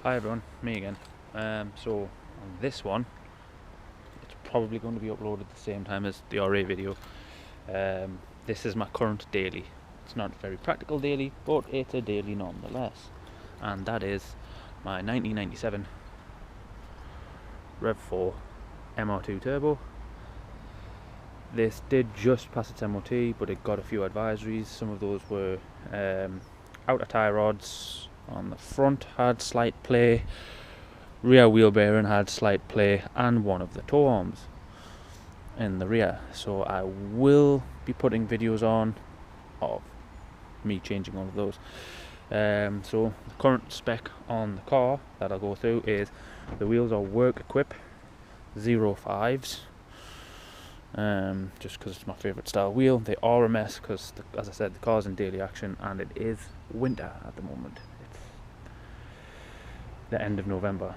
Hi everyone, me again. So on this one, it's probably going to be uploaded at the same time as the RA video. This is my current daily. It's not a very practical daily, but it's a daily nonetheless. And that is my 1997 Rev 4 Mr2 Turbo. This did just pass its MOT, but it got a few advisories. Some of those were outer tie rods on the front had slight play, rear wheel bearing had slight play, and one of the toe arms in the rear. So I will be putting videos on of me changing all of those. So the current spec on the car that I'll go through is the wheels are work equip 05s. Just because it's my favourite style wheel. They are a mess because, as I said, the car's in daily action and it is winter at the moment. It's the end of November.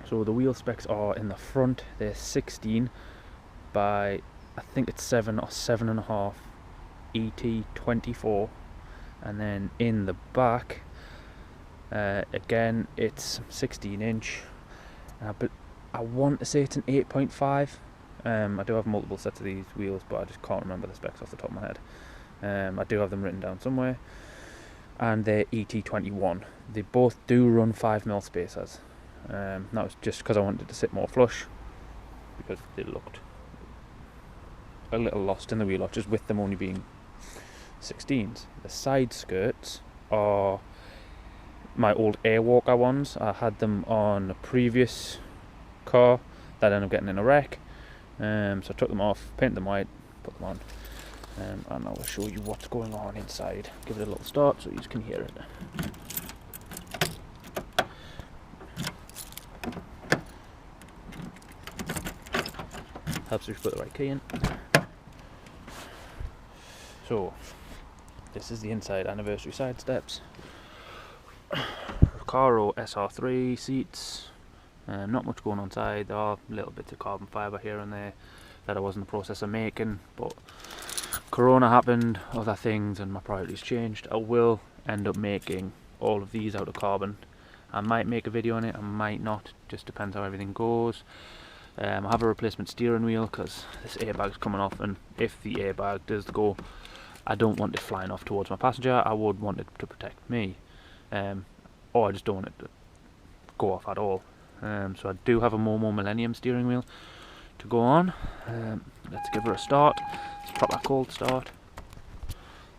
So the wheel specs are in the front, they're 16 by I think it's 7 or 7.5 ET24, and then in the back again it's 16 inch, but I want to say it's an 8.5. I do have multiple sets of these wheels, but I just can't remember the specs off the top of my head. I do have them written down somewhere, and they're ET21. They both do run 5mm spacers. That was just because I wanted to sit more flush, because they looked a little lost in the wheel arches with them only being 16s. The side skirts are my old Airwalker ones. I had them on a previous car that ended up getting in a wreck. So I took them off, painted them white, put them on, and I will show you what's going on inside. Give it a little start so you can hear it. Helps if you put the right key in. So this is the inside anniversary side steps. Recaro SR3 seats. Not much going on inside. There are little bits of carbon fibre here and there that I was in the process of making, but Corona happened, other things, and my priorities changed. I will end up making all of these out of carbon. I might make a video on it, I might not, just depends how everything goes. I have a replacement steering wheel because this airbag's coming off, and if the airbag does go, I don't want it flying off towards my passenger. I would want it to protect me, or I just don't want it to go off at all. So I do have a Momo Millennium steering wheel to go on. Let's give her a start. Let's prop that cold start. As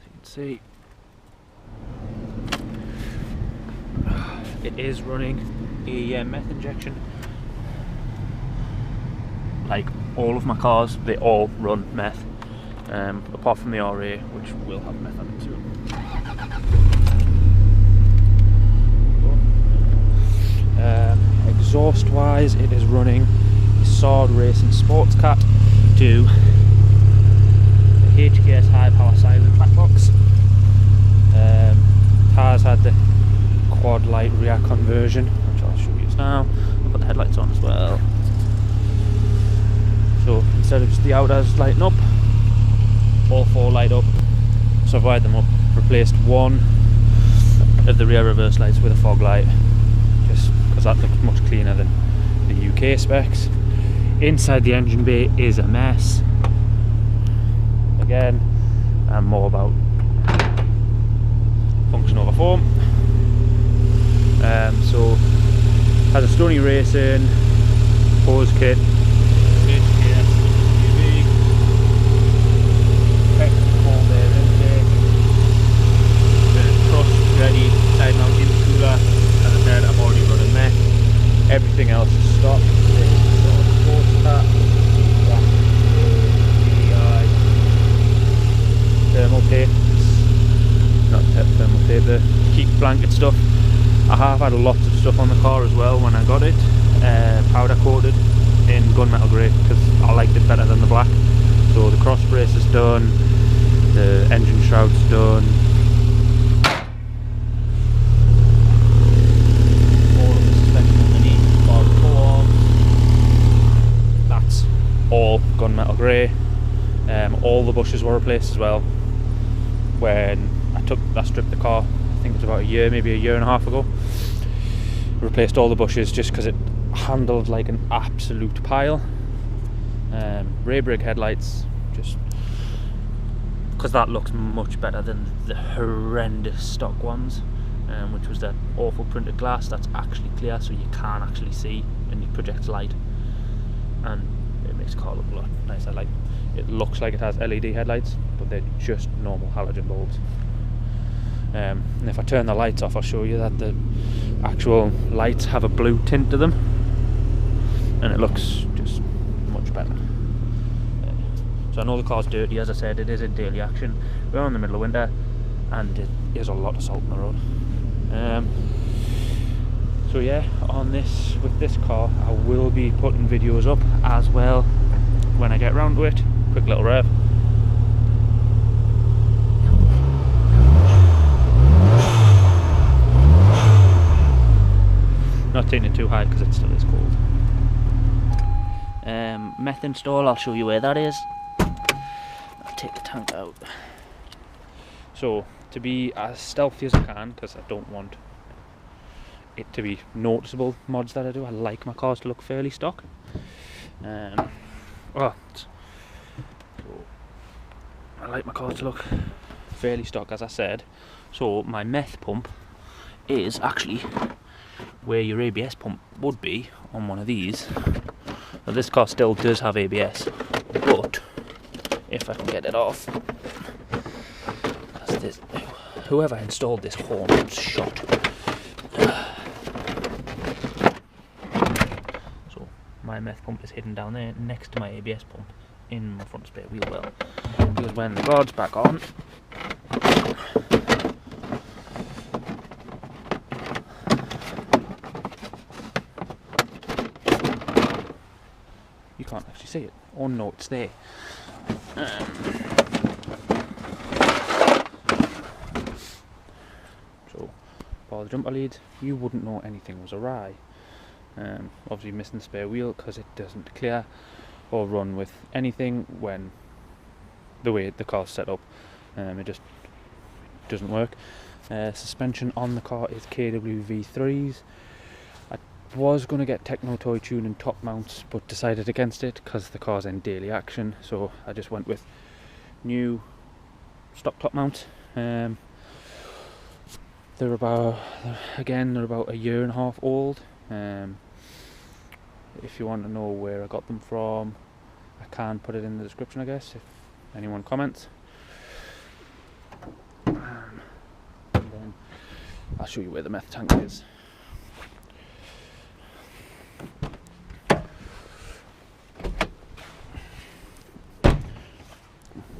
you can see, it is running a meth injection. Like all of my cars, they all run meth, apart from the RA, which will have meth on it soon. Exhaust wise, it is running a Sword Racing Sports Cat to the HKS high power silent black box. Has had the quad light rear conversion, which I'll show you now. I'll put the headlights on as well. So instead of just the outers lighting up, all four light up. So I've wired them up, replaced one of the rear reverse lights with a fog light, just because that looks much cleaner than the UK specs. Inside the engine bay is a mess. Again, and more about function over form. So has a Stony Racing hose kit, HKS UV, cold air intake, trust ready side mount intercooler. As I said, I've already run a mech. Everything else is stock. Thermal tape, not thermal tape, the heat blanket stuff. I have had lots of stuff on the car as well when I got it, powder coated in gunmetal grey because I liked it better than the black. So the cross brace is done, the engine shroud's done. All of the suspension underneath, bar the toe arms, that's all gunmetal grey. All the bushes were replaced as well. When I stripped the car, I think it was about a year, maybe a year and a half ago. replaced all the bushes just because it handled like an absolute pile. Rear brake headlights, just because that looks much better than the horrendous stock ones, which was that awful printed glass that's actually clear, so you can't actually see and it projects light, and it makes the car look a lot nicer. Like, it looks like it has LED headlights, but they're just normal halogen bulbs. And if I turn the lights off, I'll show you that the actual lights have a blue tint to them, and it looks just much better. So I know the car's dirty, as I said, it is in daily action. We're in the middle of winter, and it is a lot of salt on the road. So yeah, with this car, I will be putting videos up as well when I get round to it. Quick little rev. Not taking it too high because it still is cold. Meth install, I'll show you where that is. I'll take the tank out. So, to be as stealthy as I can, because I don't want it to be noticeable mods that I do, I like my cars to look fairly stock. So I like my cars to look fairly stock, as I said. So my meth pump is actually where your ABS pump would be on one of these. Now, this car still does have ABS, but if I can get it off, whoever installed this horn was shot. So my meth pump is hidden down there next to my ABS pump in my front spare wheel well, because when the guard's back on, you can't actually see it. Oh no, it's there. So, for the jumper lead, you wouldn't know anything was awry. Obviously missing the spare wheel because it doesn't clear or run with anything when the way the car's set up. It just doesn't work. Suspension on the car is KWV3s. I was going to get Techno Toy tuning top mounts, but decided against it because the car's in daily action, so I just went with new stock top mount. They're about a year and a half old. If you want to know where I got them from, I can put it in the description, I guess, if anyone comments. And then I'll show you where the meth tank is.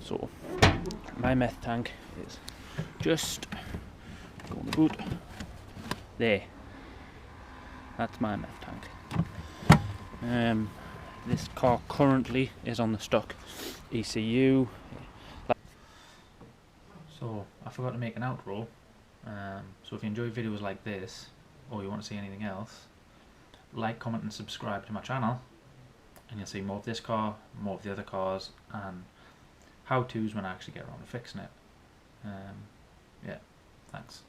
So my meth tank is just going to boot there. That's my meth tank. This car currently is on the stock ECU. So I forgot to make an outro. So if you enjoy videos like this, or you want to see anything else, like, comment and subscribe to my channel, and you'll see more of this car, more of the other cars, and how-tos when I actually get around to fixing it. Yeah, thanks.